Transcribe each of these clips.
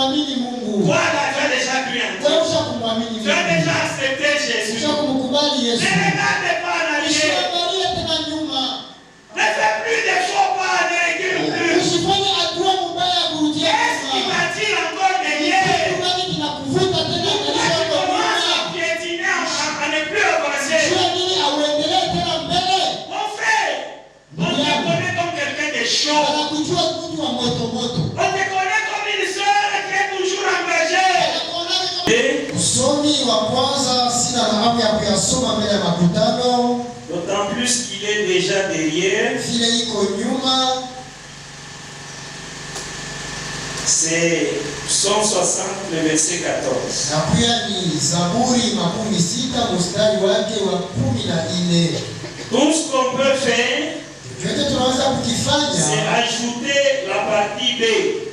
kumwamini Mungu. Voilà, tu as déjà cru en Dieu. Wewe ushakumwamini Mungu. Tu as déjà accepté Jésus. Ushakumkubali Yesu. Ne regarde pas en arrière. Usiangalie tena nyuma. Ne fais plus de faux pas, ne recule plus. Usifanye hatua mbaya kurudia. Qu'est-ce qui m'attire encore derrière? Kitu kinakuvuta tena Pourquoi tu commences à piétiner, à ne plus avancer? Jua nini auendelee tena mbele? Mon frère, on te connaît comme quelqu'un de chaud. Anakujua mtu wa moto moto. On te connaît comme une sœur qui est toujours engagée. Usomi wa kwanza sina hamu ya kuyasoma mbele ya makutano. D'autant plus qu'il est déjà derrière. Vile iko nyuma. C'est Psaume 60, le verset 14. Na pia ni Zaburi 16 mstari wake wa 14. Tout ce qu'on peut faire, Yote tunaweza kukifanya c'est ajouter la partie B.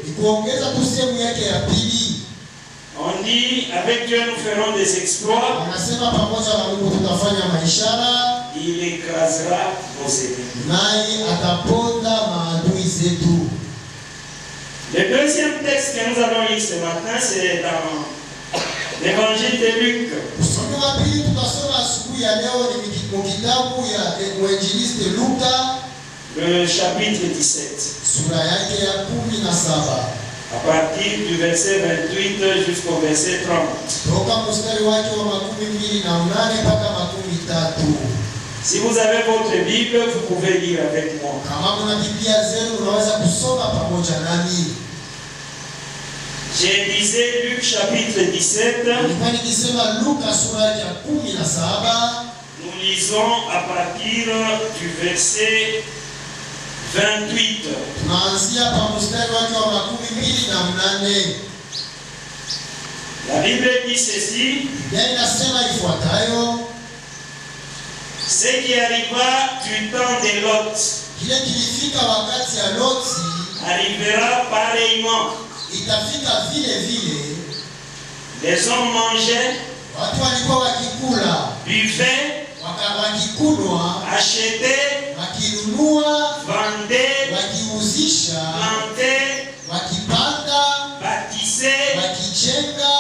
ni kuongeza tu sehemu yake ya pili. On dit, avec Dieu nous ferons des exploits. Anasema pamoja na Mungu tutafanya maishara. Il écrasera nos ennemis. Naye ataponda maadui zetu. Le deuxième texte que nous allons lire ce matin, c'est dans l'évangile de Luc. Usomi wa pili tutasoma asubuhi ya leo ni kitabu ya Mwinjilisti Luka, Le chapitre 17. sura yake ya 17. À partir du verset 28 jusqu'au verset 30. Toka mstari wake wa 28 mpaka 30. Si vous avez votre Bible, vous pouvez lire avec moi. Kama mna Biblia zenu unaweza kusoma pamoja nami. J'ai lisé Luc chapitre 17. Nilikuwa nikisema Luka sura yake ya 17. Nous lisons à partir du verset 28. Tunaanzia pa mstari wake wa 28. La Bible dit ceci. Biblia inasema ifuatayo: Ce qui arriva du temps de Lot kile kilifika wakati ya Loti arrivera pareillement. itafika vile vile. Les hommes mangeaient, Watu walikuwa wakikula, buvaient, wakikunywa, achetaient, wakinunua, vendaient, wakiuzisha, plantaient, wakipanda, bâtissaient. wakijenga.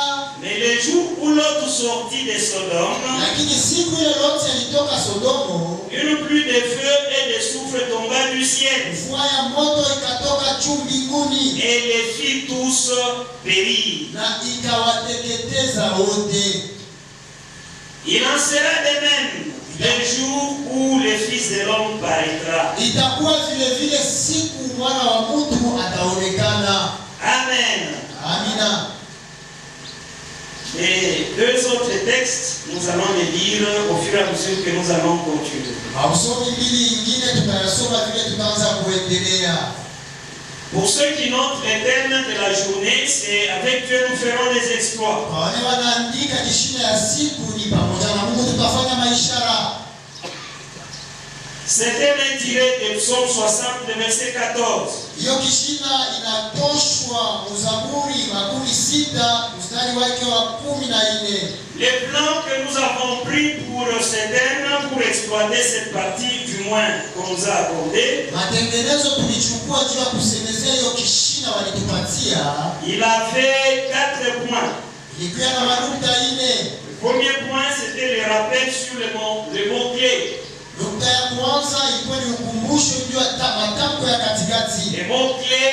Mais le jour où Lot sortit de Sodome, Lakini siku ile Loti alitoka Sodomo, une pluie de feu et de soufre tomba du ciel mvua ya moto ikatoka juu mbinguni et les fit tous périr. na ikawateketeza wote. Il en sera de même le jour où le Fils de l'homme paraîtra. Itakuwa vile vile siku mwana wa mtu ataonekana. Amen. Amina. Les deux autres textes, nous allons les lire au fur et à mesure que nous allons continuer. Mausomi mbili nyingine tutayasoma vile tutaanza kuendelea. Pour ceux qui notent les thèmes de la journée, c'est avec Dieu nous ferons des exploits. Kwa wale wanaandika kishina ya siku ni pamoja na Mungu tutafanya maishara. C'était tiré de Psaume 60, le verset 14. Hiyo kishina inatoshwa Zaburi 16 mstari wake wa 14. Les plans que nous avons pris pour ces thèmes, pour exploiter cette partie du moins qu'on nous a accordé, Matengenezo tulichukua juu ya kusemezea hiyo kishina walitupatia. il avait 4 points. Ilikuwa na manukta 4. Le premier point, c'était le rappel sur le mot-clé. Nukta ya kwanza ilikuwa ni ukumbusho juu ya matamko ya katikati. Le mot-clé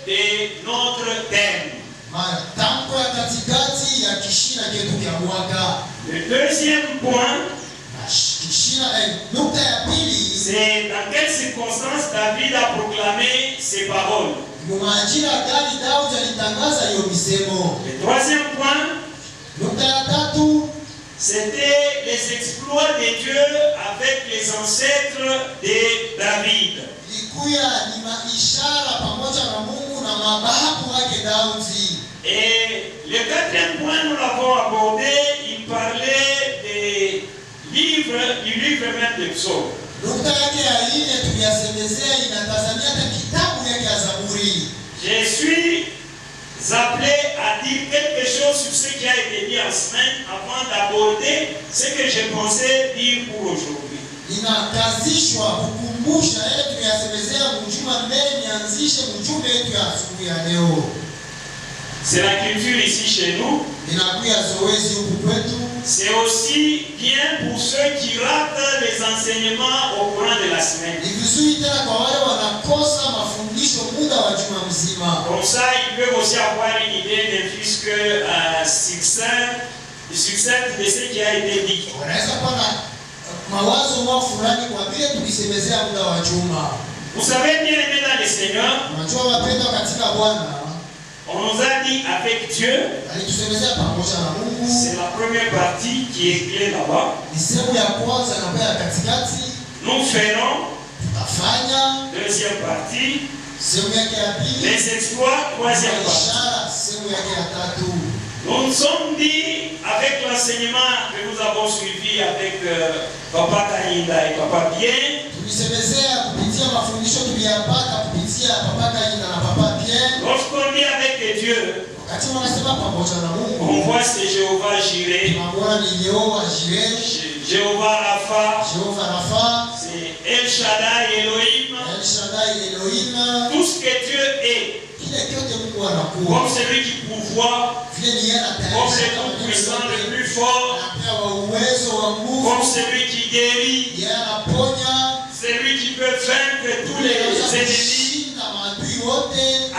de notre thème. Matamko ya katikati ya kishina chetu cha mwaka. Le deuxième point, nukta ya pili, c'est dans quelles circonstances David a proclamé ces paroles. Majira gani Daudi alitangaza hiyo misemo. Le troisième point, nukta ya tatu, c'était les exploits de Dieu avec les ancêtres de David. Ilikuwa ni maishara pamoja na Mungu na mababu wake Daudi. Et le quatrième point, nous l'avons abordé, il parlait du livre même de Psaume. Nukta yake ya 4 tuliyasemezea inatazamia hata kitabu yake ya Zaburi. Je suis appelé à dire quelque chose sur ce qui a été dit en semaine avant d'aborder ce que je pensais dire pour aujourd'hui. Inakazishwa kukumbusha yale tuliyasemezea mjuma mbele nianzishe mjumbe wetu ya asubuhi ya leo. C'est la culture ici chez nous. C'est aussi bien pour ceux qui ratent les enseignements au courant de la semaine. Comme ça, ils peuvent aussi avoir une idée de plus que succès de ce qui a été dit. Vous savez bien aimé dans le Seigneur, on nous a dit avec Dieu, c'est la première partie qui est clé là-bas. Nous ferons deuxième partie, les exploits, troisième partie. Nous nous sommes dit avec l'enseignement que nous avons suivi avec Papa Kainda et Papa Bien, lorsqu'on dit avec Dieu, on voit c'est Jéhovah Jireh, Jéhovah Rapha, c'est El Shaddai Elohim, tout ce que Dieu est, comme celui qui pourvoit, comme le tout-puissant, le plus fort, comme celui qui guérit, celui qui peut vaincre tous les ennemis.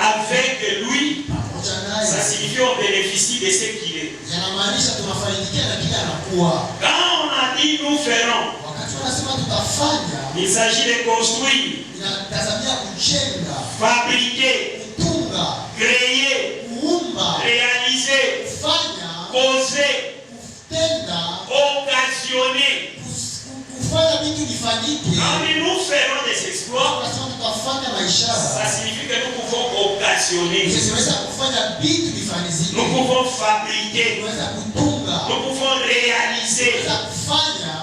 Avec lui, ça signifie qu'on bénéficie de ce qu'il est. Quand on a dit nous ferons, il s'agit de construire, fabriquer, créer, réaliser, causer, occasionner. Quand nous ferons des exploits, ça signifie que nous pouvons occasionner. Nous pouvons fabriquer. Nous pouvons réaliser.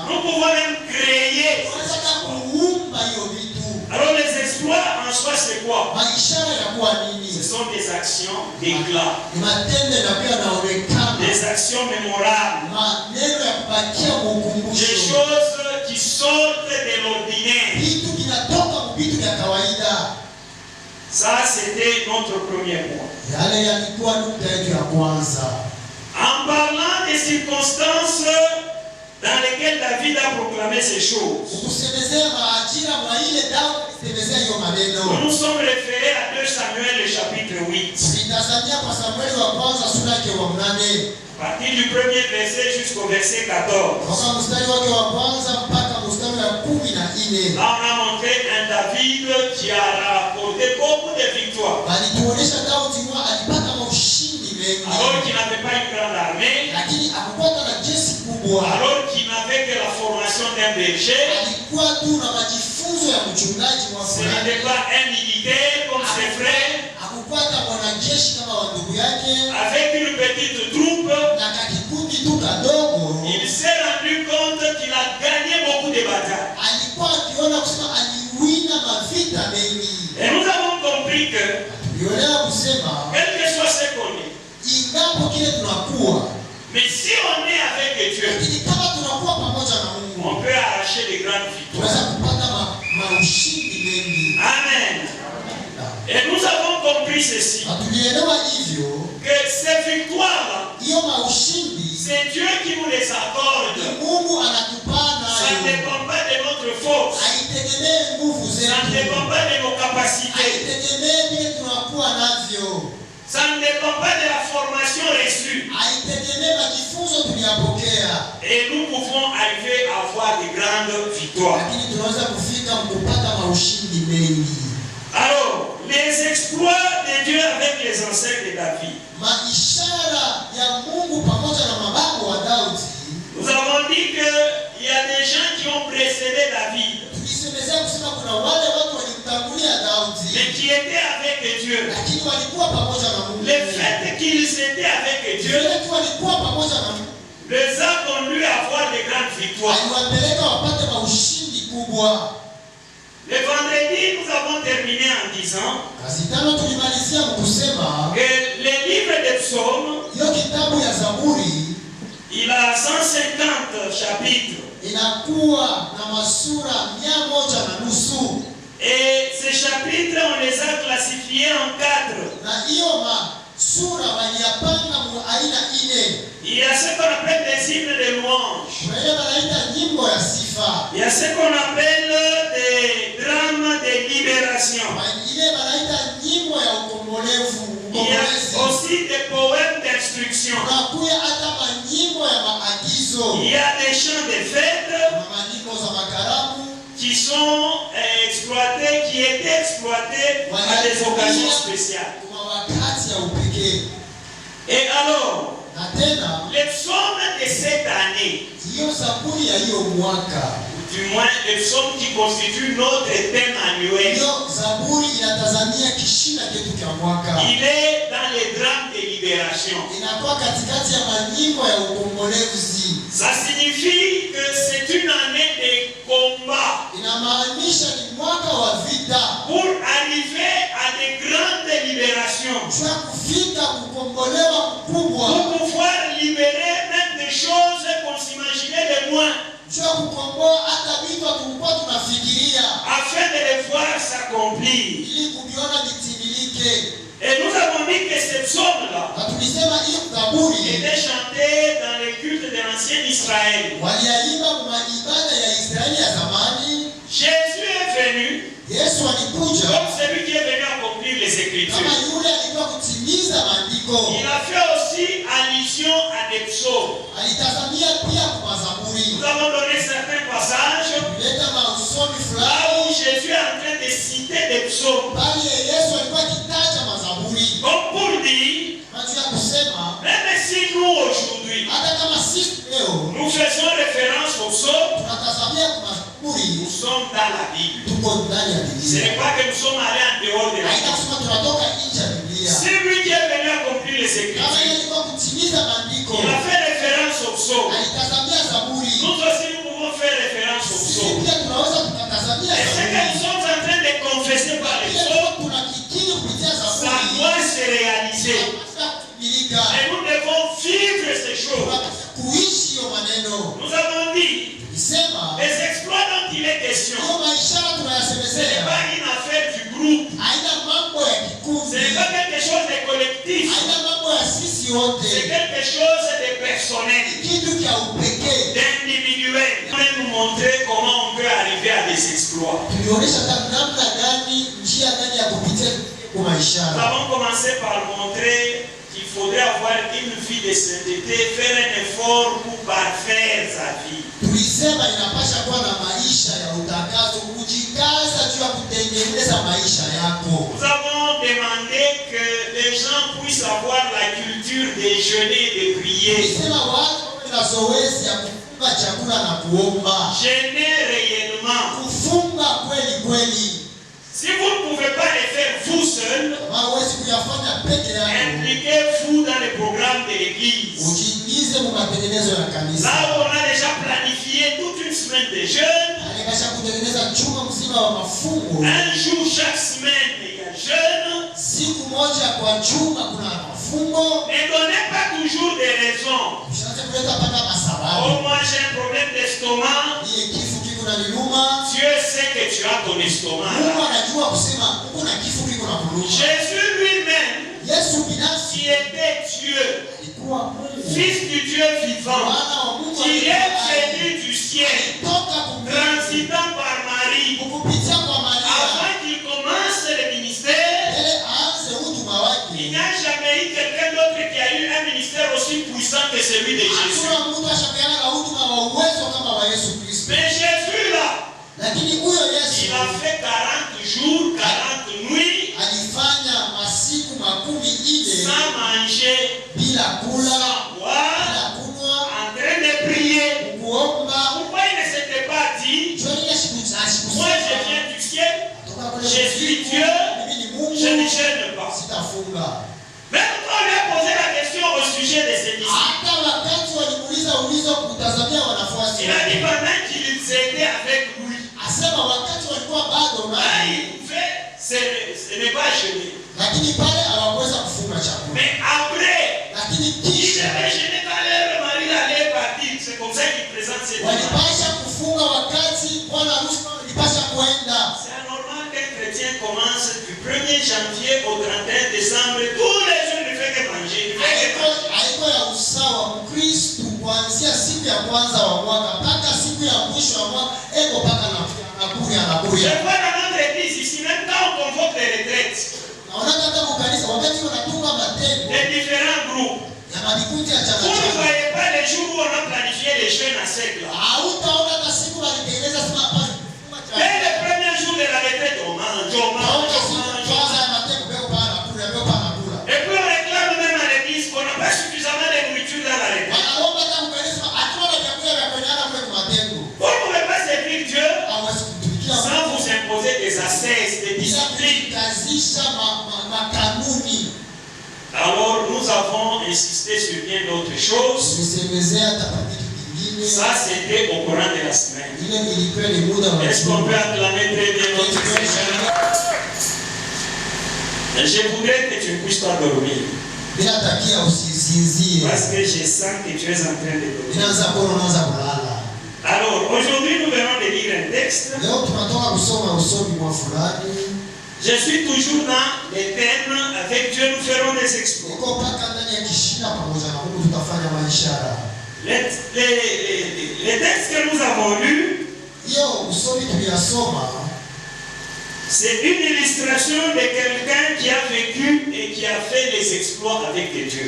Nous pouvons même créer. Alors les exploits en soi c'est quoi? Ce sont des actions d'éclat. Des actions mémorables. Des choses qui sortent de l'ordinaire. Ça c'était notre premier point. En parlant des circonstances dans lesquelles David a proclamé ces choses, nous nous sommes référés à 2 Samuel le chapitre 8. À partir du premier verset jusqu'au verset 14. Là on a montré un David qui a rapporté beaucoup de victoires. Alors qu'il n'avait pas une grande armée. Alors qu'il n'avait que la formation d'un berger. Ce n'était pas un militaire comme ses frères. Avec une petite troupe, il s'est rendu compte qu'il a gagné beaucoup de batailles. Et nous avons compris que, quel que soit ce qu'on est, mais si on est avec Dieu, on peut arracher des grandes victoires. Amen. Et nous avons compris ceci, que ces victoires-là, c'est Dieu qui nous les accorde. Ça ne dépend pas de notre force. Ça ne dépend pas de nos capacités. Ça ne dépend pas de la formation reçue. Et nous pouvons arriver à avoir de grandes victoires. Alors, les exploits de Dieu avec les ancêtres de David. Nous avons dit qu'il y a des gens qui ont précédé David. Mais qui étaient avec Dieu. Le fait qu'ils étaient avec Dieu les a conduits à avoir de grandes victoires. Le vendredi, nous avons terminé en disant que le livre des psaumes, il a 150 chapitres. Et ces chapitres, on les a classifiés en 4. Il y a ce qu'on appelle des hymnes de louange. Il y a ce qu'on appelle des drames de libération. Il y a aussi des poèmes d'instruction. Il y a des chants de fête qui sont exploités, qui étaient exploités à des occasions spéciales. Et alors, les psaumes de cette année, du moins les psaumes qui constituent notre thème annuel, il est dans les drames de libération. Ça signifie que c'est une année de combat pour arriver à de grandes libérations, pour pouvoir libérer même des choses qu'on s'imaginait de moins, afin de les voir s'accomplir. Et nous avons dit que ces psaumes-là étaient chantés dans les cultes de l'ancien Israël. Jésus est venu comme celui qui est venu accomplir les Écritures. Il a fait aussi allusion à des psaumes. Nous avons donné certains passages là où Jésus est en train de citer des psaumes. Comme pour dire, même si nous aujourd'hui nous faisons référence aux psaumes, nous sommes dans la Bible. Ce n'est pas que nous sommes allés en dehors de la Bible. C'est lui qui est venu accomplir les Écritures. Il a fait référence aux psaumes. Nous aussi nous pouvons faire référence aux psaumes. Et ce que nous sommes en train de confesser par les psaumes, ça doit se réaliser. Et nous devons vivre ces choses. Nous avons dit, les exploits dont il est question, ce n'est pas une affaire du groupe. Ce n'est pas quelque chose de collectif. C'est quelque chose de personnel, d'individuel. On va nous montrer comment on peut arriver à des exploits. Nous avons commencé par montrer qu'il faudrait avoir une vie de sainteté, faire un effort pour parfaire sa vie. Nous avons demandé que les gens puissent avoir la culture de jeûner et de prier. Jeûner réellement. Si vous ne pouvez pas les faire vous seul, impliquez-vous dans les programmes de l'église. Là où on a déjà planifié toute une semaine de jeûne, un jour chaque semaine il y a jeûne. Ne donnez pas toujours des raisons. Oh, moi j'ai un problème d'estomac. Dieu sait que tu as ton estomac là. Jésus lui-même, qui était Dieu, Fils du Dieu vivant, qui est venu du ciel, transitant par Marie, avant qu'il commence le ministère, il n'y a jamais eu quelqu'un d'autre qui a eu un ministère aussi puissant que celui de Jésus. Mais Jésus là, il a fait 40 jours, 40 nuits, sans manger, sans boire, en train de prier. Pourquoi il ne s'était pas dit, moi je viens du ciel, je suis Dieu, je ne gêne pas. Même quand on lui a posé la question au sujet de ses disciples, il a dit pendant qu'ils étaient avec lui, il pouvait, ce n'est pas gêné. Mais après, il devait gêner quand leur mari allait partir. C'est comme ça qu'il présente cette image. C'est anormal qu'un chrétien commence du 1er janvier au 31 décembre, tous les jours il ne fait que manger. des différents groupes. Vous ne voyez pas les jours où on a planifié les jeunes à cercle. Dès le premier jour de la retraite, on mange. Et puis on réclame même à l'église qu'on n'a pas suffisamment de nourriture dans la retraite. Vous ne pouvez pas servir Dieu sans vous imposer des ascèses, des disciplines. Alors nous avons insisté sur bien d'autres choses. Ça c'était au courant de la semaine. Est-ce qu'on peut acclamer très bien notre Seigneur? Je voudrais que tu ne puisses pas dormir. Parce que je sens que tu es en train de dormir. Alors aujourd'hui nous venons de lire un texte. Je suis toujours dans les thèmes. Avec Dieu nous ferons des exploits. Les textes que nous avons lus, c'est une illustration de quelqu'un qui a vécu et qui a fait des exploits avec Dieu.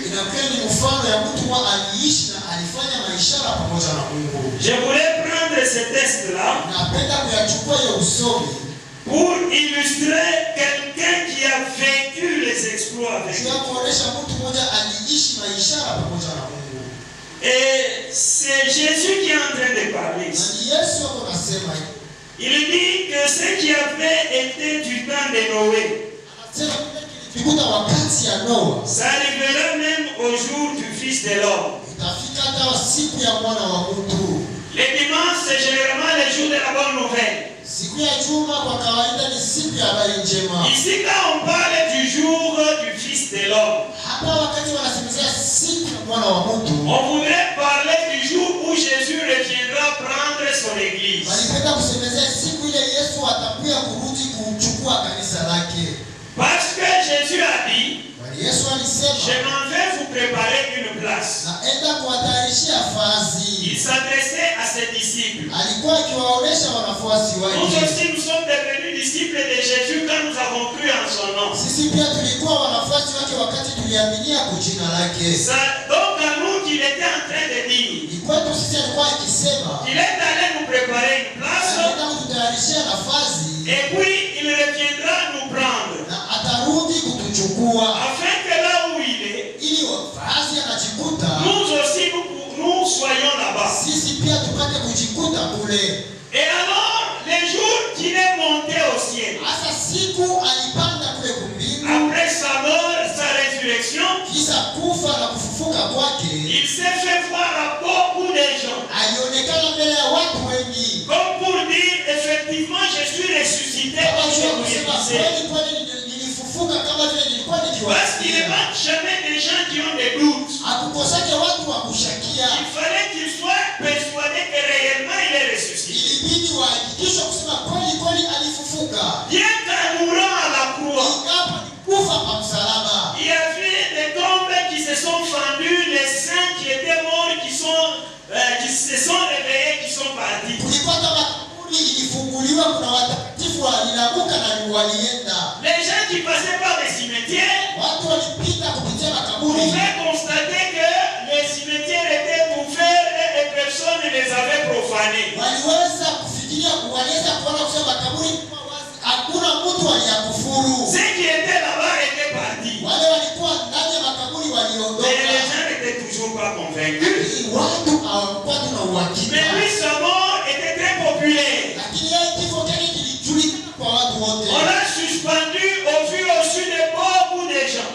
Je voulais prendre ce texte-là pour illustrer quelqu'un qui a vécu les exploits avec Dieu. Et c'est Jésus qui est en train de parler. Il dit que ce qui avait été du temps de Noé, ça arrivera même au jour du Fils de l'homme. Les dimanches, c'est généralement le jour de la bonne nouvelle. Ici, quand on parle du jour du Fils de l'homme, on voudrait parler du jour où Jésus reviendra prendre son église. Parce que Jésus a dit, je m'en vais vous préparer une place. Il s'adressait à ses disciples. Nous aussi, nous sommes devenus disciples de Jésus quand nous avons cru en son nom. Donc à nous qu'il était en train de dire qu'il est allé nous préparer une place et puis il reviendra nous prendre afin que là où il est, nous aussi nous soyons là-bas. Et alors, les jours qu'il est monté au ciel, après sa mort, sa résurrection, il s'est fait voir à beaucoup de gens. Comme pour dire, effectivement, je suis ressuscité. Parce qu'il ne manque jamais des gens qui ont des doutes. Il fallait qu'il soit persuadé que réellement il est ressuscité. Bien qu'en mourant à la croix, il y avait des tombes qui se sont fendues, les saints qui étaient morts, qui se sont réveillés, qui sont partis. Les gens qui passaient par les cimetières pouvaient constater que les cimetières étaient ouverts et personne ne les avait profanés. Ceux qui étaient là-bas étaient partis. Mais les gens n'étaient toujours pas convaincus. Mais lui, sa mort était très populaire. On l'a suspendu au vu au su de beaucoup de gens.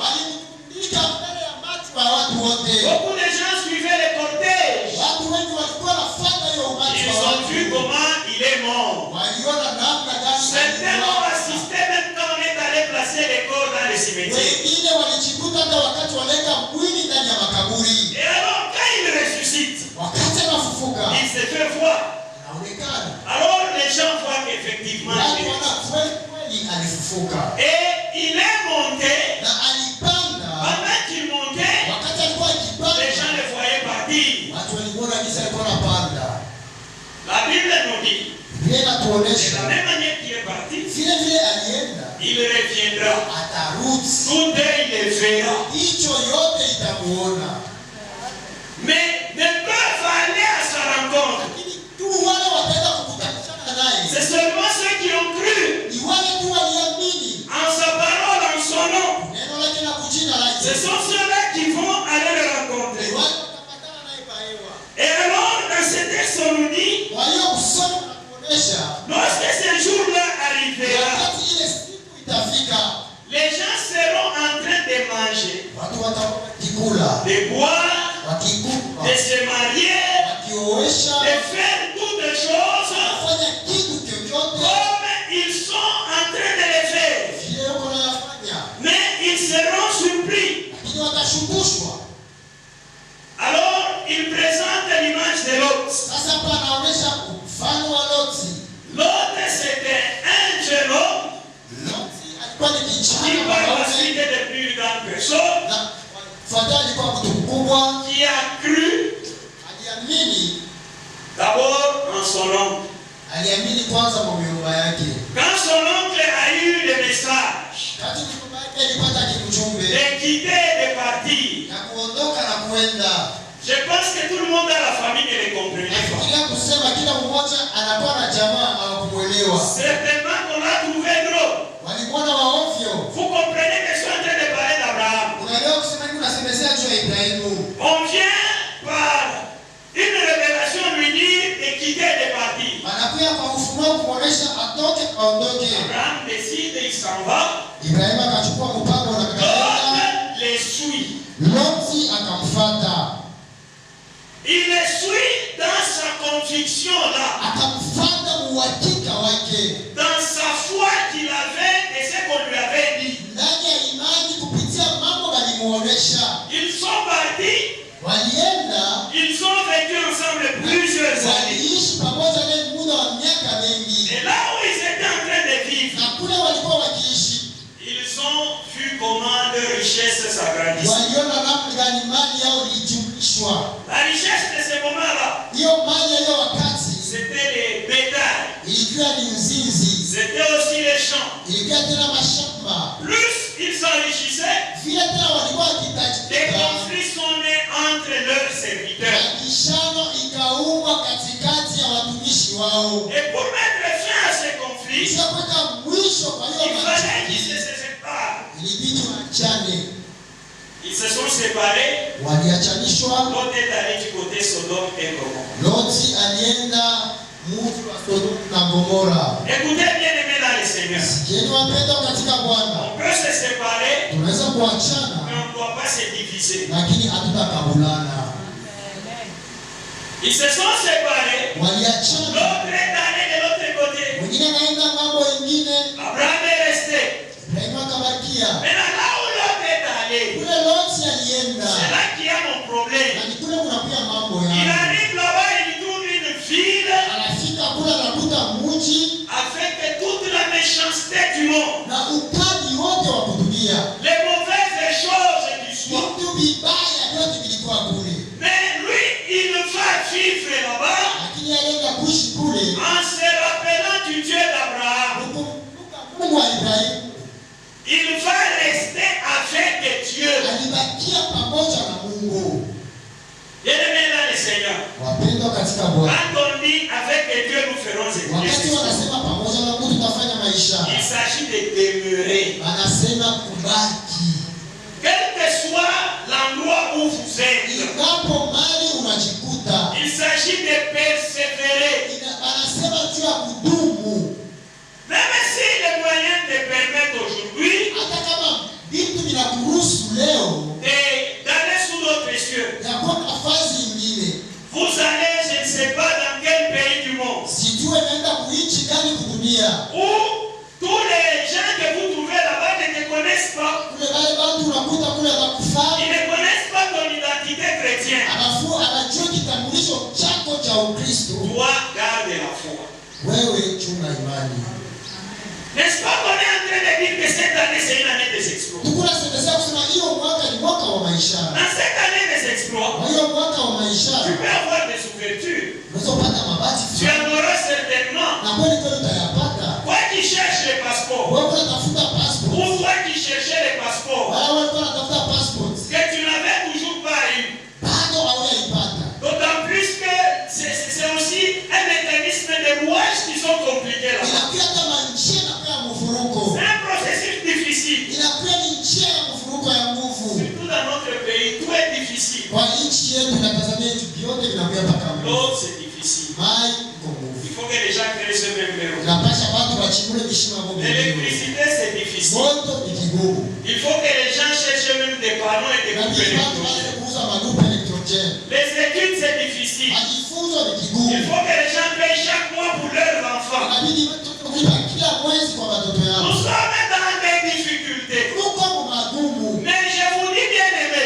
Beaucoup de gens suivaient les cortèges. Ils ont vu comment il est mort. Certains ont assisté même quand on est allé placer les corps dans les cimetières. Et alors quand il ressuscite, il se fait voir. Alors les gens voient qu'effectivement et il est monté. Pendant qu'il montait, les gens le voyaient partir. La Bible nous dit, de la même manière qu'il est parti, il reviendra. Tout œil le verra. Mais ne peuvent aller à sa rencontre. C'est seulement ceux qui ont cru en sa parole, en son nom. Ce sont ceux-là qui vont aller le rencontrer. Et alors, dans ce texte, on nous dit, lorsque ce jour-là arrivera, les gens seront en train de manger, de boire, de se marier, de faire toutes les choses comme ils sont en train de les faire. Mais ils seront surpris. Alors, il présente l'image de Lot. Lot, c'était un jeune homme qui par la suite est devenu une grande personne, qui a cru d'abord en son oncle. Quand son oncle a eu le message de quitter et de partir, je pense que tout le monde dans la famille ne le comprenait pas. Certainement qu'on l'a trouvé drôle. Vous comprenez que je suis en train de parler d'Abraham. On vient par une révélation lui dire de quitter et de partir. Abraham décide, il s'en va. L'autre les suit. Il les suit dans sa conviction là. Dans sa foi qu'il avait et ce qu'on lui avait dit. Ils sont partis. Ils ont vécu ensemble plusieurs années. Et là où ils étaient en train de vivre, ils ont vu comment leur richesse s'agrandissait. La richesse de ce moment-là, c'était les bétails. C'était aussi les champs. Plus ils s'enrichissaient, des conflits sont nés entre leurs serviteurs. Et pour mettre fin à ces conflits, il fallait qu'ils se séparent. Ils se sont séparés. L'autre est allé du côté Sodome et Gomorrhe. Écoutez bien aimés dans le Seigneur. On peut se séparer, mais on ne doit pas se diviser. Ils se sont séparés. L'autre est allé de l'autre côté. Abraham est resté. Maintenant là où l'autre est allé, c'est là qu'il y a mon problème. Il arrive là-bas, il trouve une ville avec toute la méchanceté du monde, les mauvaises choses du soir. Mais lui, il va vivre là-bas en se rappelant du Dieu d'Abraham. Il va rester avec Dieu. Bien-aimé dans le Seigneur, quand on dit avec Dieu nous ferons évoluer, il s'agit de demeurer. Quel que soit l'endroit où vous êtes, il s'agit de persévérer. Même si les moyens te permettent aujourd'hui d'aller sous d'autres cieux, vous allez, je ne sais pas dans quel pays du monde, où tous les gens que vous trouvez là-bas ne te connaissent pas. Ils ne connaissent pas ton identité chrétienne. Toi, garde la foi. N'est-ce pas qu'on est en train de dire que cette année c'est une année des exploits? Dans cette année des exploits, tu peux avoir des ouvertures. Tu en auras certainement. Toi qui cherches les passeports, ou toi qui cherchais les passeports, que tu n'avais toujours L'autre, c'est difficile. Il faut que les gens créent ce même verrou. L'électricité, c'est difficile. Il faut que les gens cherchent même des panneaux et des groupes électrogènes. Les études, c'est difficile. Il faut que les gens payent chaque mois pour leurs enfants. Nous sommes dans des difficultés. Mais je vous dis bien aimé,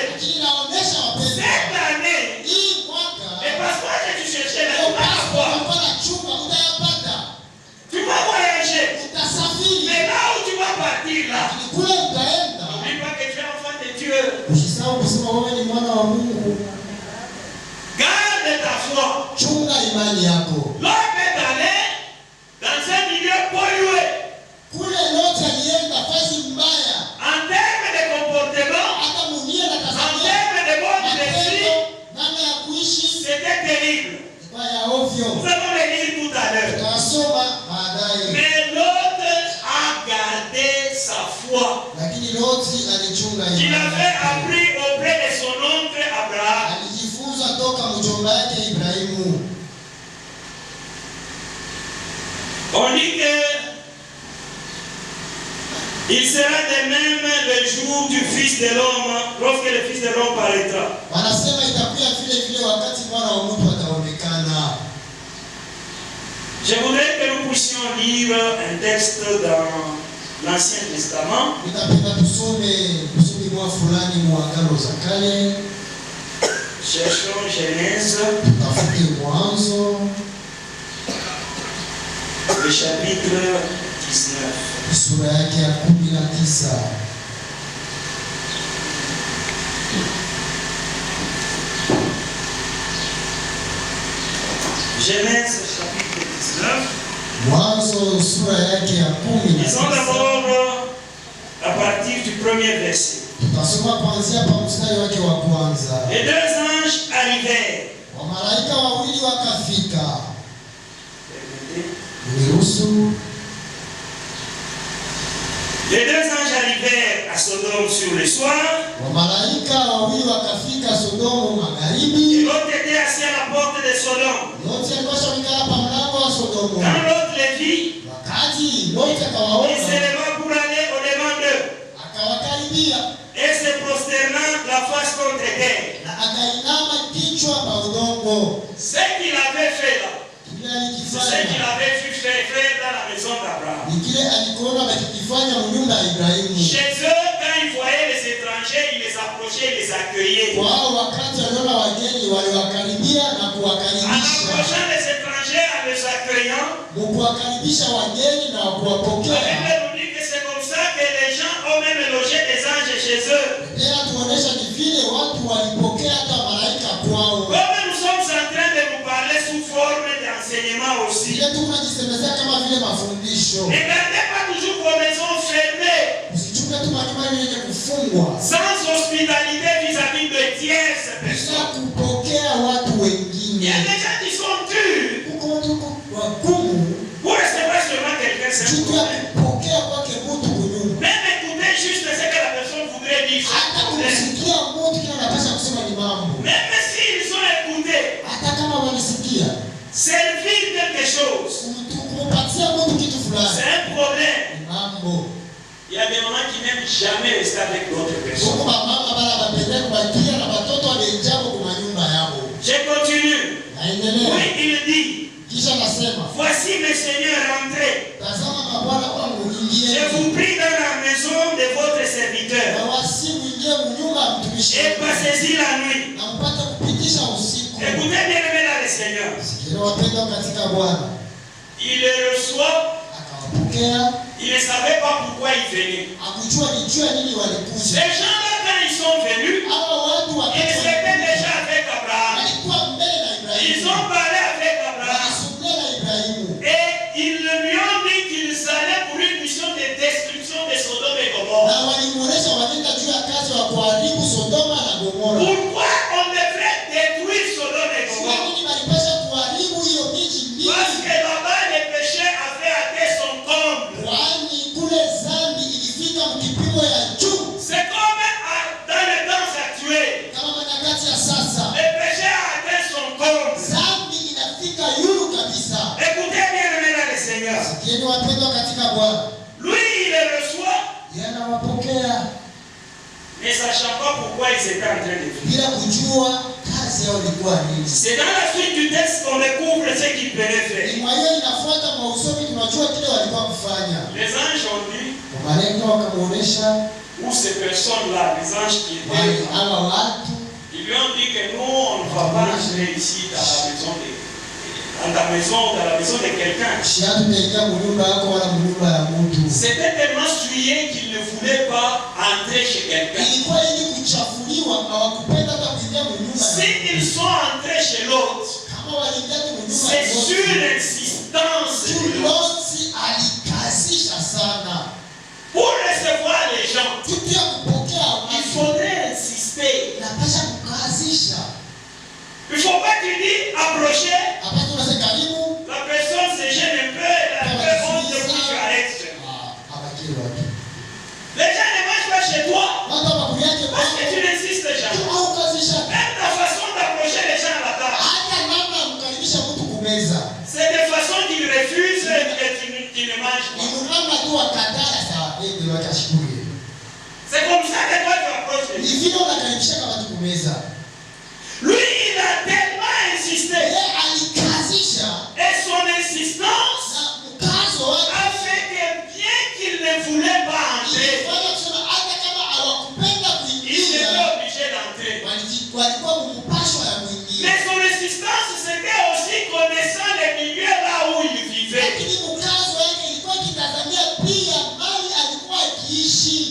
cette année, les passeports que tu cherchais, tu vas avoir. Tu vas voyager. Mais là où tu vas partir, là, n'oublie pas que tu es enfant de Dieu. Garde ta foi. L'homme est allé dans un milieu pollué. En termes de comportement, en termes de mode de vie, c'était terrible. Nous allons le lire tout à l'heure. Mais l'autre a gardé sa foi. Il avait appris auprès de son oncle Abraham. On dit que il sera de même le jour du Fils de l'homme, lorsque le Fils de l'homme paraîtra. Je voudrais que nous puissions lire un texte dans l'Ancien Testament. Cherchons Genèse, le chapitre 19. Genèse chapitre 19. Lisons d'abord à partir du premier verset. Les deux anges arrivèrent. Les deux anges arrivèrent à Sodome sur le soir. Et l'autre était assis à la porte de Sodome. Quand l'autre les vit, il se leva pour aller au-devant d'eux. Et se prosternant la face contre terre. Ce qu'il avait fait là, c'est ce qu'il avait vu faire dans la maison d'Abraham. Chez eux, quand ils voyaient les étrangers, ils les approchaient, ils les accueillaient. En approchant les étrangers, en les accueillant, la Bible nous dit que c'est comme ça que les gens ont même logé des anges chez eux. Comme nous sommes en train de vous parler sous forme d'enseignement aussi. Ne gardez pas toujours vos maisons fermées. Sans hospitalité vis-à-vis de tierces personnes. Il y a des gens qui sont durs. Vous restez pas seulement quelqu'un simplement. Même écoutez juste ce que la personne voudrait dire. Même s'ils ont écouté, servir quelque chose, c'est un problème. Il y a des mamans qui n'aiment jamais rester avec d'autres personnes. Je continue. Oui, il dit, voici mes seigneurs rentrés. Je vous prie dans la maison de votre serviteur. Et passez-y la nuit. Écoutez bien aimé dans le Seigneur. Il les reçoit. Il ne savait pas pourquoi ils venaient. Ces gens-là, quand ils sont venus, ils étaient déjà avec Abraham. Ils ont parlé avec Abraham. Et ils lui ont dit qu'ils allaient pour une mission de destruction de Sodome et Gomorrhe. Pourquoi on devrait détruire Sodome et Gomorrhe? Parce que là-bas, le péché avait atteint son comble. C'est comme dans le temps pourquoi ils étaient en train de vivre. Bila kujua kazi yao ilikuwa nini. C'est dans la suite du texte qu'on découvre ce qu'ils venaient faire. Ni mwaye inafuata mausomi tunajua kile walikuwa kufanya. Les anges ont dit, malaika wakamuonesha où ces personnes-là, les anges qui étaient hawa watu, ils lui ont dit que nous on ne va pas rentrer ici dans la maison de dans la maison de quelqu'un. C'était tellement souillé qu'ils ne voulaient pas entrer chez quelqu'un. S'ils sont entrés chez l'autre, c'est sur l'insistance de l'autre. Pour recevoir les gens, il faudrait insister. Il ne faut pas qu'il dise approcher. La personne se gêne un peu, elle a un peu honte de vous arrête. Les gens ne mangent pas chez toi parce que tu n'insistes jamais. Même ta façon d'approcher les gens à la table, c'est des façons qu'ils refusent et qu'ils ne mangent pas. C'est comme ça que toi tu approches. Lui, il a tellement insisté. Et son insistance a fait que bien qu'il ne voulait pas entrer, il était obligé d'entrer. Mais son insistance, c'était aussi connaissant les milieux là où il vivait.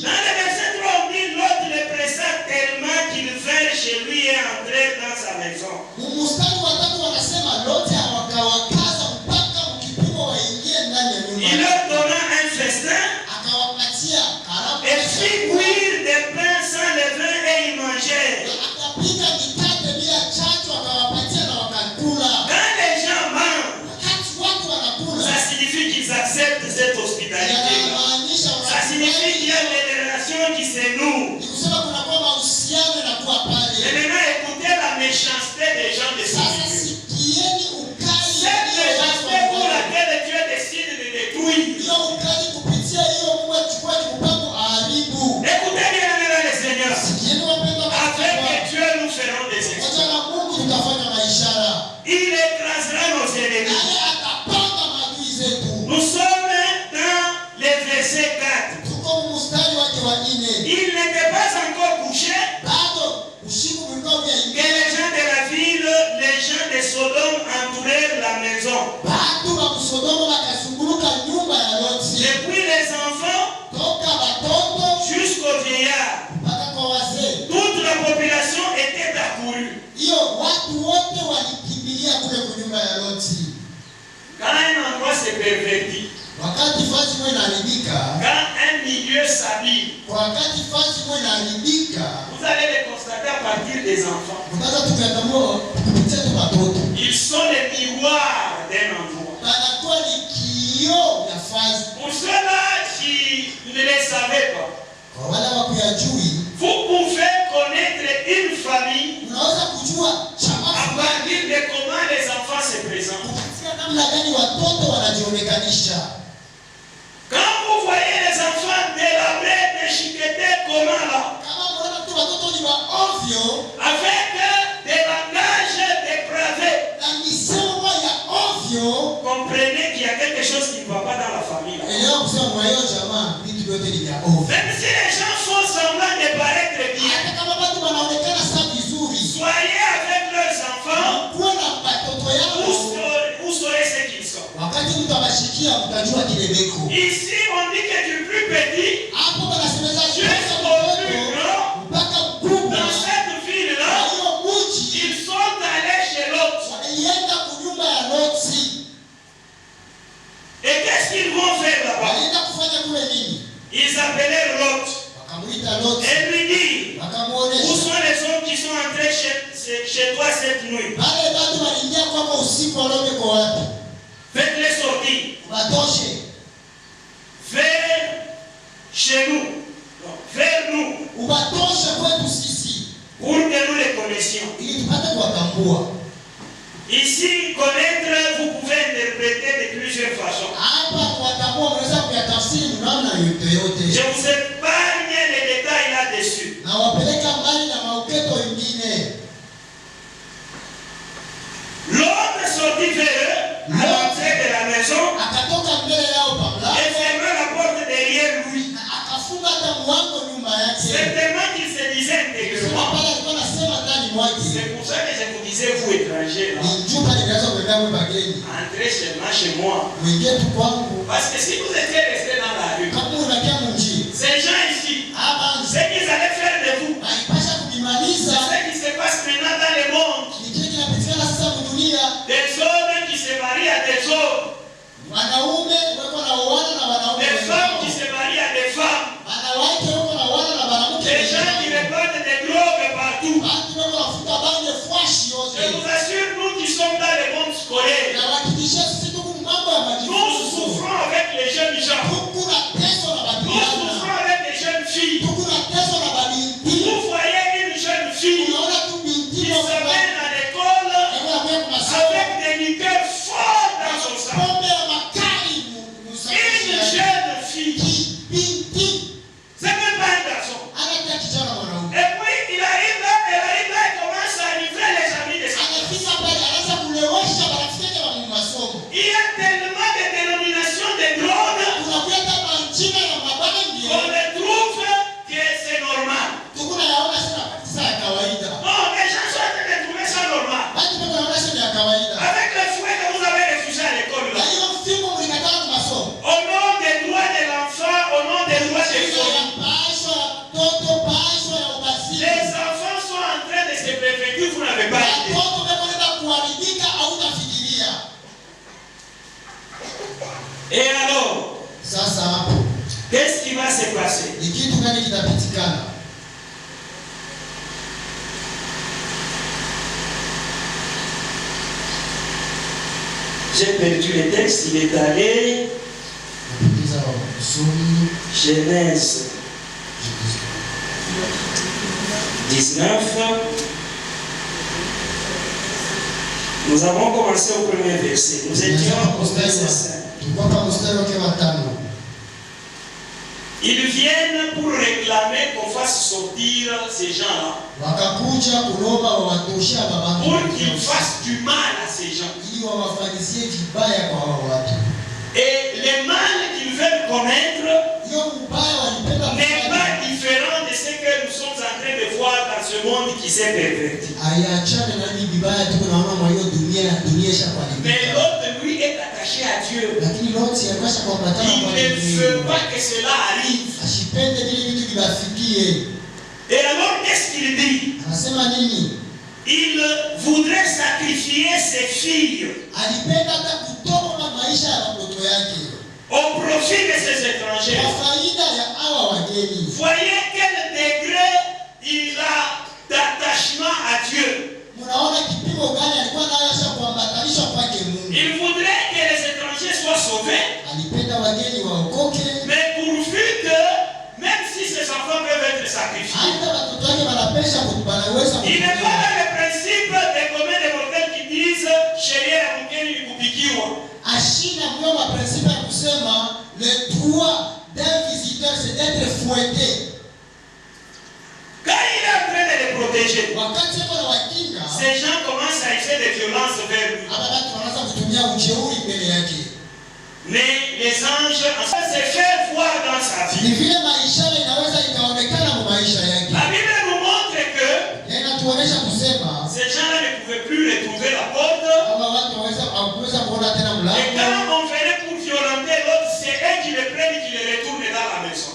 Dans le verset 3, on dit l'autre le pressa tellement qu'il vint chez lui et entrait dans sa maison. Il leur donna un festin et fit cuire des pains sans levain et ils mangèrent. Quand les gens mangent, ça signifie qu'ils acceptent cette hospitalité. Ça signifie qu'il y a des relations qui se nouent. Et maintenant, écoutez la méchanceté des gens de ce milieu. Cette méchanceté pour laquelle Dieu décide de détruire. Écoutez bien, les seigneurs. Avec Dieu, nous ferons des exploits. Il écrasera nos ennemis. Nous sommes dans les versets 4. Il n'était pas encore couché que les gens de la ville, les gens de Sodome entourèrent la maison. Depuis les enfants jusqu'aux vieillards, toute la population était accourue. Quand un endroit se pervertit, quand un milieu s'habille, vous allez le constater à partir des enfants. Ils sont les miroirs d'un endroit. Pour ceux-là qui ne les savaient pas, vous pouvez connaître une famille à partir de comment les enfants se présentent. Quand vous voyez les enfants délabrés, déchiquetés, comment là, avec des langages dépravés, comprenez qu'il y a quelque chose qui ne va pas dans la famille. Même si les gens font semblant de paraître bien, soyez avec leurs enfants, vous saurez ce qu'ils sont. Ici, on dit que du plus petit jusqu'au plus grand, dans cette ville-là, ils sont allés chez l'autre. Et qu'est-ce qu'ils vont faire là-bas? Ils appelèrent l'autre et lui dirent, où sont les hommes qui sont entrés chez toi cette nuit? Faites-les sortir vers chez nous, vers nous, pour que nous les connaissions. Ici, connaître, vous pouvez interpréter de plusieurs façons. Je vous épargne les détails là-dessus. étranger là. Entrez chez moi. Parce que si vous étiez resté dans la rue, ces gens ici, ce qu'ils allaient faire de vous, c'est ce qui se passe maintenant dans le monde. Des hommes qui se marient à des hommes. Des femmes qui se marient à des femmes. Des gens qui répandent des drogues partout. Je vous assure, nous qui sommes dans le monde scolaire, nous souffrons avec les jeunes gens. Nous souffrons avec les jeunes filles. Vous voyez une jeune fille qui se met à l'école avec des liqueurs fortes dans son sang. Une jeune fille. C'est même pas un garçon. Et puis elle arrive là et commence à livrer les amis de sa fille. Il y a tellement de dénominations de drogues qu'on les trouve que c'est normal. Non, les gens sont en train de trouver ça normal. Avec le fouet que vous avez refusé à l'école là. Au nom des droits de l'enfant, au nom des droits des femmes. Les enfants sont en train de se pervertir, vous n'avez pas idée. Et alors, qu'est-ce qui va se passer? J'ai perdu le texte, il est allé. Genèse 19. Nous avons commencé au premier verset. Nous étions au verset 5. Ils viennent pour réclamer qu'on fasse sortir ces gens-là. Pour qu'ils fassent du mal à ces gens. Et le mal qu'ils veulent commettre n'est pas différent de ce que nous sommes en train de voir dans ce monde qui s'est perverti. Mais l'autre, lui, est attaché à Dieu. Il ne veut pas que cela arrive. Et alors, qu'est-ce qu'il dit? Il voudrait sacrifier ses filles au profit de ces étrangers. Voyez quel degré il a d'attachement à Dieu. Il voudrait que les étrangers soient sauvés, mais pourvu que, même si ces enfants peuvent être sacrifiés, il n'est pas dans le principe des communs des mortels qui disent sheria ya mgeni ni kupikiwa. Le droit d'un visiteur, c'est d'être fouetté. Quand il est en train de les protéger, ces gens commencent à essayer de violence vers lui. Mais les anges, ça se fait voir dans sa vie. La Bible nous montre que ces gens-là ne pouvaient plus retrouver la porte. Et quand on venait pour violenter l'autre, c'est eux qui le prennent et qui le retournent dans la maison.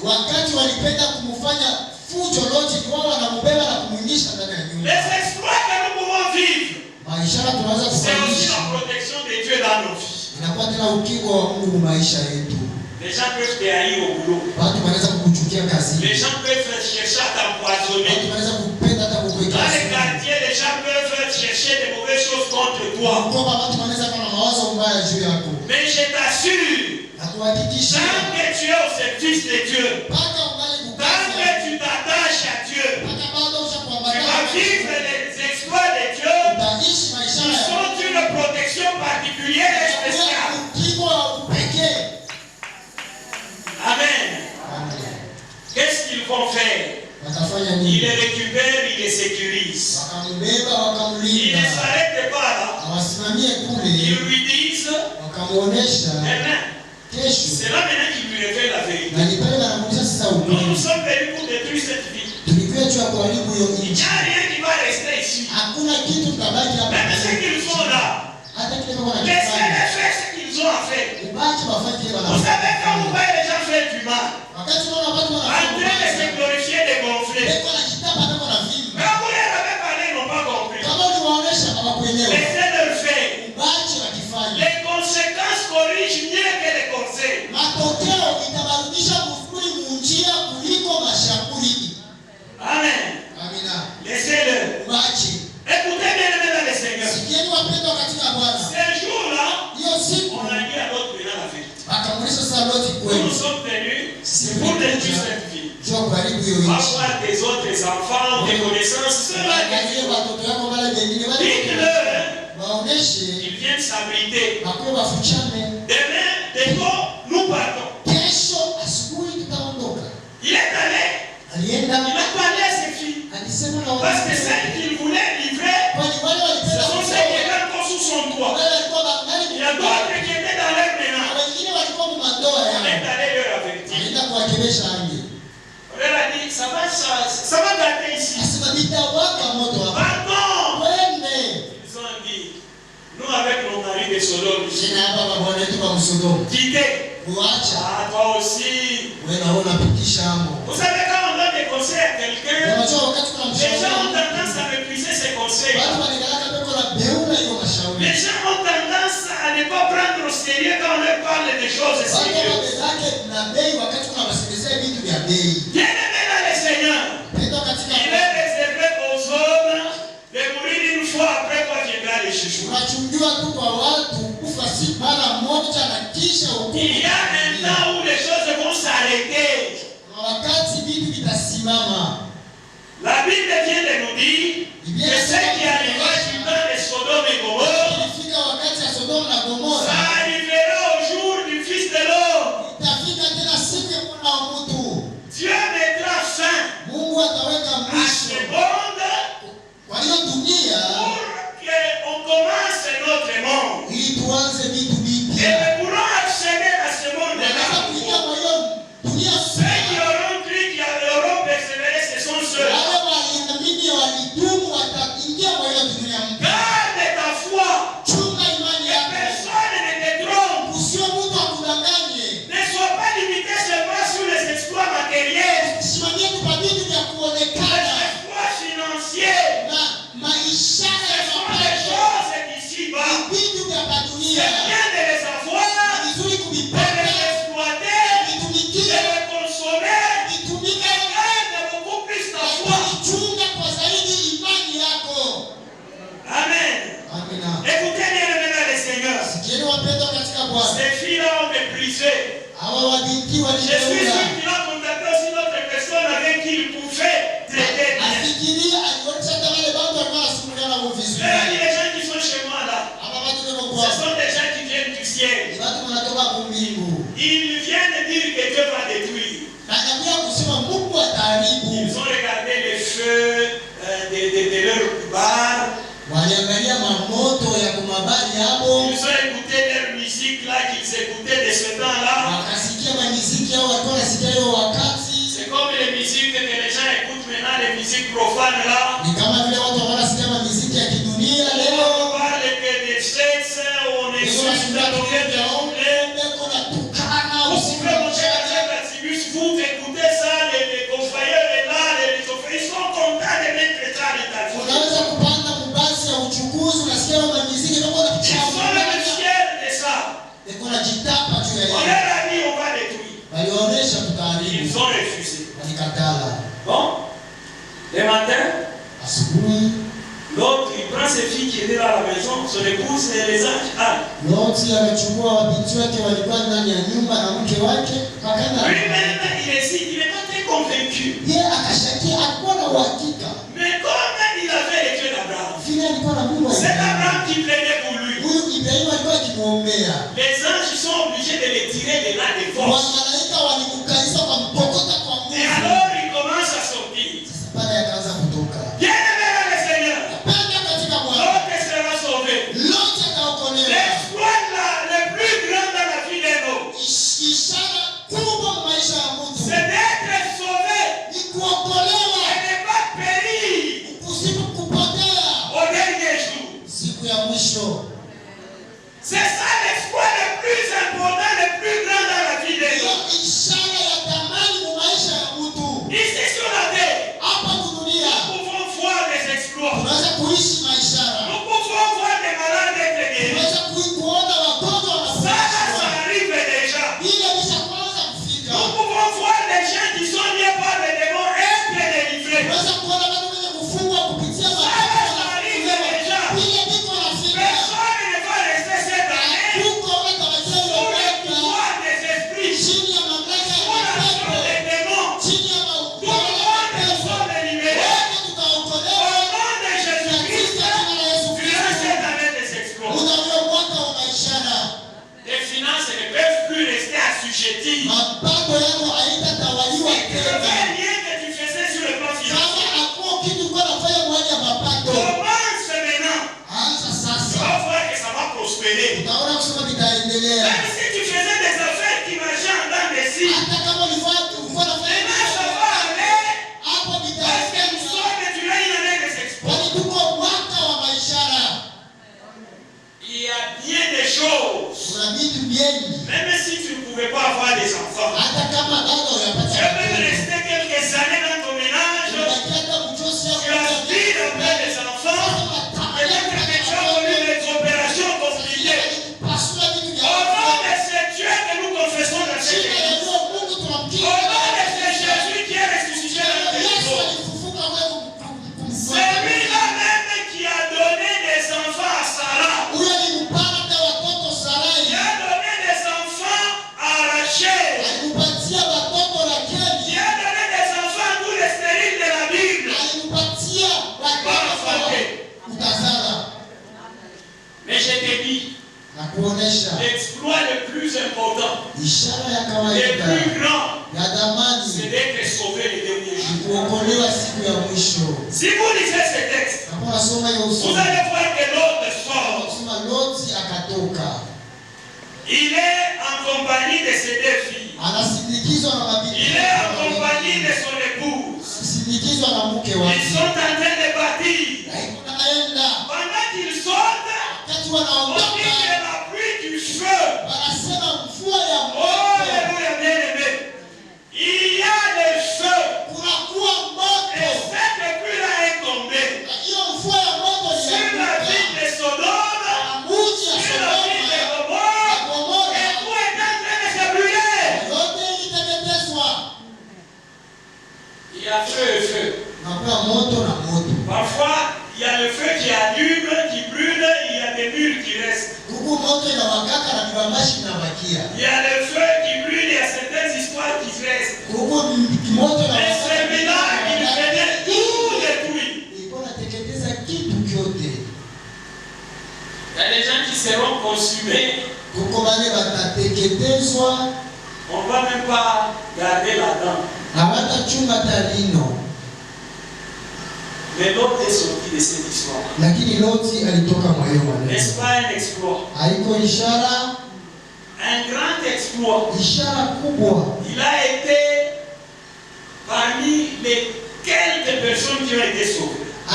Les exploits que nous pouvons vivre, c'est aussi la protection de Dieu dans nos vies. Les gens peuvent te haïr au boulot. Les gens peuvent chercher à t'empoisonner. Dans les quartiers, les gens peuvent chercher des mauvaises choses contre toi. Mais je t'assure, tant que tu es au service de Dieu, tant que tu t'attaches à Dieu, tu vas vivre les exploits de Dieu qui sont une protection particulière et spéciale. Amen. Qu'est-ce qu'ils vont faire? Ils les récupèrent, ils les sécurisent. Ils ne s'arrêtent pas là. Ils lui disent, Amen. C'est là maintenant qu'il lui révèle la vérité. Nous sommes venus pour détruire cette vie. Il n'y a rien qui va rester ici. Même ce qu'ils Laissez-les faire ce qu'ils ont à faire. Vous savez quand vous voyez les gens faire du mal, en train de se glorifier, de gonfler. Quand vous leur avez parlé, ils n'ont pas compris. Laissez-leur faire. Les conséquences corrigent mieux que les conseils. Amen. Laissez-le. Écoutez bien dans le Seigneur. Ces jours-là, on a dit à l'autre maintenant la vérité. Nous sommes venus pour détruire cette vie. Avoir des autres enfants, des connaissances. Dites-leur, ils viennent s'abriter. Demain, nous partons. Il est allé. Il a parlé à ses filles. Parce que celles qu'il voulait livrer, ce sont celles qui étaient encore sous son toit. Il y a d'autres qui étaient dans leur ménage. On est allé leur avertir. On leur a dit, ça va gâter ici. Pardon. Ils ont dit, nous avec nos maris de Sodome, quittez. Ah, toi aussi. Vous savez quand on donne des conseils à quelqu'un, les gens ont tendance à mépriser ces conseils. Les gens ont tendance à ne pas prendre au sérieux quand on leur parle des choses sérieuses. Bien aimé dans le Seigneur, il est réservé aux hommes de mourir une fois après quoi viendra les jugements. Il y a un temps où les choses vont s'arrêter. La Bible vient de nous dire que ce qui arriva du temps de Sodome et Gomorrhe, ça arrivera au jour du Fils de l'homme. Dieu mettra fin à ce monde pour qu'on commence notre monde. Et nous pourrons accéder à ce monde-là. Ceux qui auront cru qui auront persévéré, ce sont ceux-là. Garde ta foi. Et personne ne te trompe. Ne sois pas limité seulement sur les exploits matériels, les exploits financiers. Ce sont les choses d'ici-bas. C'est bien de les avoir, de les exploiter, de les consommer, mais garde beaucoup plus ta foi. Amen. Écoutez bien le Seigneur. Ces filles-là ont méprisé. Je suis sûr qu'il a contacté aussi d'autres personnes avec qui il pouvait traiter bien. Les gens qui sont chez moi là, ce sont des gens qui viennent du ciel. Ils viennent dire que Dieu va détruire. Ils ont regardé les feux de leur bar. Ils ont écouté leur musique là qu'ils écoutaient de ce temps-là. C'est comme les musiques que les gens écoutent maintenant, les musiques profanes là. On parle que des sexes, on existe dans le monde de l'homme. Vous pouvez monter à Saint-Baptiste, vous écoutez ça, les confrères là, les officiers, ils sont contents de mettre ça à l'état. Ils sont même fiers de ça. On leur a dit on va détruire. Ils ont refusé. Bon, le matin, l'autre il prend ses filles qui étaient à la maison, son épouse et les anges. Lui-même il décide, il n'est pas très convaincu. Mais comme il avait les yeux d'Abraham, c'est Abraham qui plaignait pour lui. Les anges sont obligés de les tirer de là de force. Et alors il commence à sortir. Bien aimé dans le Seigneur, l'autre sera sauvé. L'exploit le plus grand dans la vie de l'homme, c'est d'être sauvé et ne pas périr au dernier jour. mapato yako haitatawaliwa tena. Rien que tu faisais sur le plan financier. Kama hakuna kitu kwa nafanya mwani ya mapato. Commence maintenant. Anza sasa. Tu vas voir que ça va prospérer. Utaona kusema vitaendelea. Même si tu faisais des affaires qui marchaient en dents de scie. Hata kama ulikuwa unafanya ça va aller. hapo Parce que nous sommes maintenant une année des exploits. kwani tuko mwaka wa maishara. Il y a bien des choses. Kuna vitu vingi. Même si tu ne pouvais pas avoir des enfants. Hata kama bado unapata. Tu peux rester quelques années dans ton ménage. Tu as vu le père des enfants. Peut-être que tu as connu des opérations compliquées. Au nom de ce Dieu que nous confessons dans cette église. Au nom de ce Jésus qui est ressuscité dans notre corps. Celui-là même qui a donné des enfants à Sarah. Il a donné des enfants à Rachel. Il a donné des enfants à tous les stériles de la Bible. Mais je te dis, l'exploit le plus important, le plus grand, c'est d'être sauvé le dernier jour. Si vous lisez ce texte, vous allez voir que l'autre sort. Il est en compagnie de ses deux filles. Il est en compagnie de son épouse. Ils sont en train de partir. Pendant qu'ils sortent, on dit que la pluie du feu. Oh, alléluia, bien-aimé. Il y a le feu. Et cette pluie-là est tombée sur la ville de Sodome, sur la ville de Gomorrhe, et tout est en train de se brûler. Il y a feu et feu. Parfois, il y a le feu qui allume, qui brûle, il y a des bulles qui restent. Il y a le feu qui brûle, il y a certaines histoires qui restent. Mais celui-là, il venait tout détruire. Il y a des gens qui seront consumés. On ne va même pas garder la dent. Mais l'autre est sorti de cette histoire. N'est-ce pas un exploit? Un grand exploit. Il a été parmi les quelques personnes qui ont été sauvées. À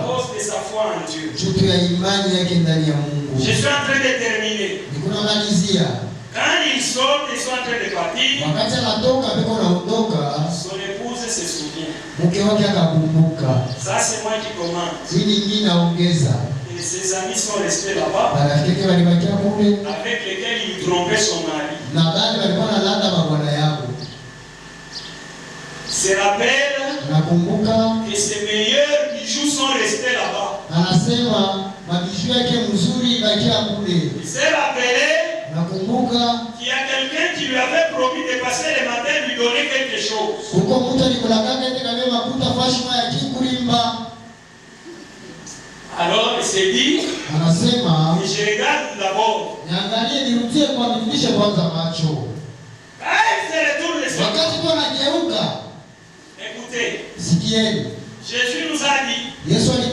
cause de sa foi en Dieu. Je suis en train de terminer. Quand ils sortent, ils sont en train de partir. Son épouse se souvient. Ça, c'est moi qui commande. Et ses amis sont restés là-bas. Avec lesquels il trompait son mari. Se rappelle que ses meilleurs bijoux sont restés là-bas. Il s'est rappelé qu'il y a quelqu'un qui lui avait promis de passer le matin et lui donner quelque chose. Alors il s'est dit, je regarde d'abord. Quand il se retourne le soir. Écoutez, Jésus nous a dit, celui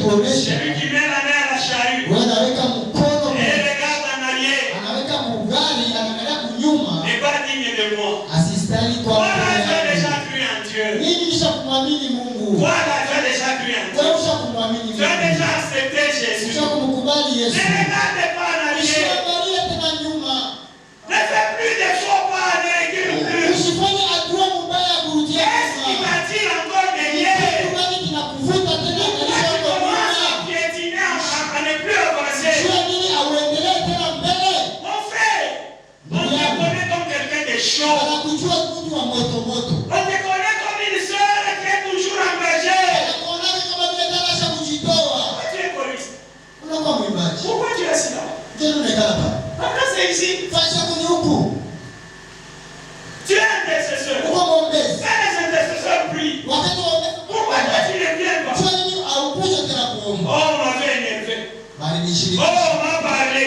qui met la main à la charrue et regarde en arrière n'est pas digne de moi. Toi là, tu as déjà cru en Dieu. Toi là, tu as déjà cru en Dieu. Tu as déjà accepté Jésus. Ne regarde pas en arrière. Ne fais plus de faux pas, ne recule plus. Qu'est-ce qui m'attire encore derrière? Pourquoi tu commences à piétiner, à ne plus avancer? Mon frère, on te connaît comme quelqu'un de chaud. On te connaît comme une sœur qui est toujours engagée. Pourquoi tu es choriste? Pourquoi tu es assis là? Pourquoi c'est ici? Tu es intercesseur. Quand les intercesseurs prient, pourquoi toi tu ne viens pas? Oh, on m'avait énervé. Oh, on m'a parlé.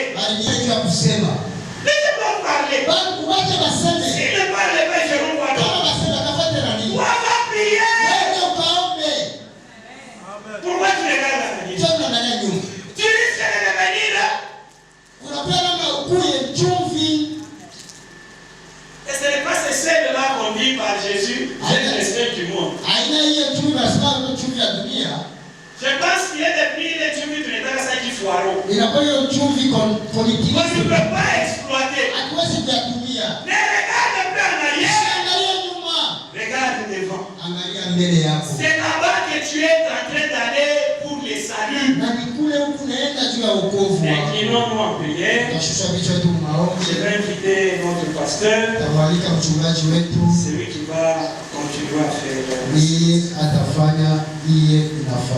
Laissez-moi parler. C'est l'esprit du monde. Je pense qu'il y a des pays de chumvi tunataka sasa kifuaro. On ne peut pas exploiter. Mais regarde un peu en arrière. Regarde devant. C'est là-bas que tu es en train d'aller pour les saluts. Inclinons-nous en prière. Je vais inviter notre pasteur. C'est lui qui va continuer à faire.